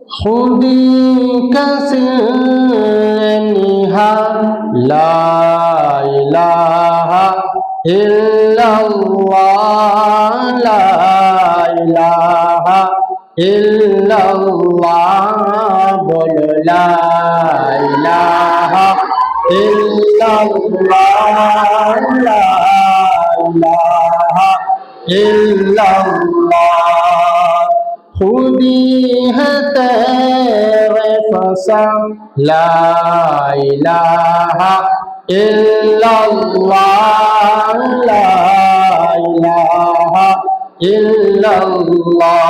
खुदी कसे निहा ला इलाहा इल्लल्लाह ला इलाहा इल्लल्लाह बोलो ला इलाहा इल्लल्लाह ला इलाहा इल्लल्लाह खुदी है तेरे फसा ला इलाहा इल्लल्लाह ला इलाहा इल्लल्लाह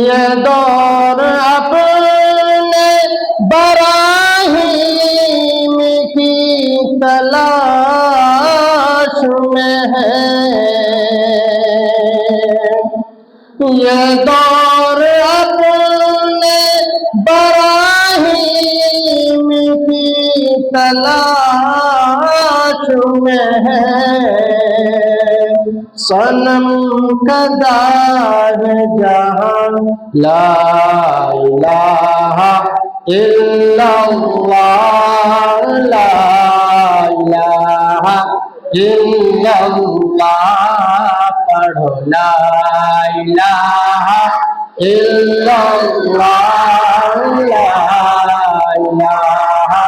ये दौर अपने बराहीम की तलाश में है। ये दौर अपने बराहीम की तलाश में है। सनम कदा है जहां ला इलाहा इल्लल्लाह ला इलाहा इल्लल्लाह पढ़ो ला इलाहा इल्लल्लाह ला इलाहा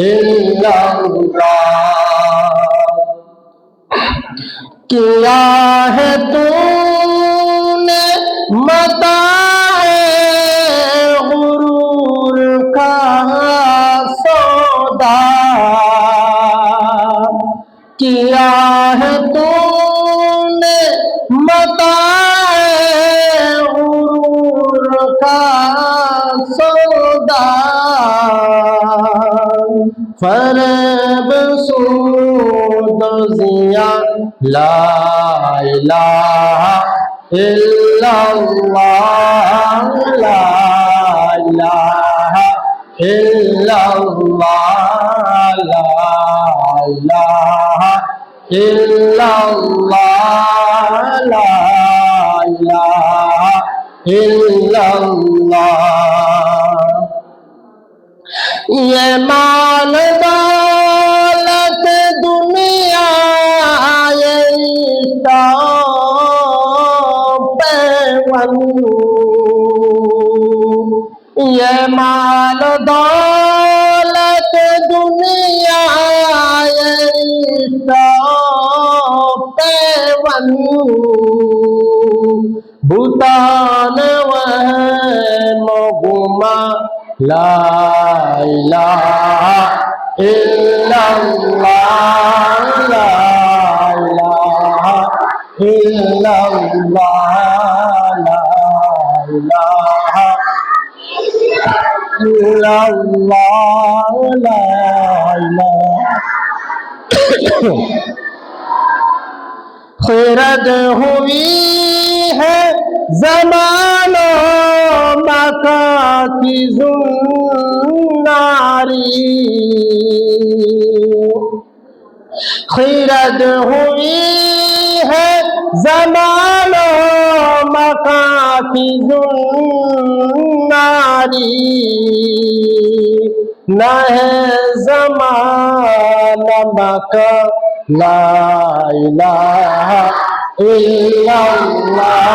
इल्लल्लाह। किया है तूने मताए गुरूर का सौदा, किया है तूने मताए गुरूर का सौदा। फरेब सूद ज़िया ला इलाहा इल्लल्लाह ला इलाहा इल्लल्लाह ला इलाहा इल्लल्लाह ला इलाहा इल्लल्लाह। ये माल दौलत दुनिया ये पैवन, ये माल दौलत दुनिया ये पैवन। भूतान वह मोगुमा ला इलाहा इल्लल्लाह ला इलाहा इल्लल्लाह ला इलाहा इल्लल्लाह ला इलाहा। खिरद हुई है ज़मानो मका की ज़ुन्नारी, खिरद हुई है ज़मानो मका की ज़ुन्नारी। न है ज़माना मका ला इलाहा इल्लल्लाह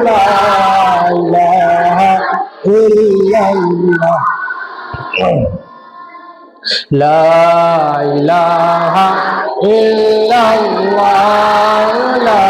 ला इलाहा इल्लल्लाह ला इलाहा इल्लल्लाह ला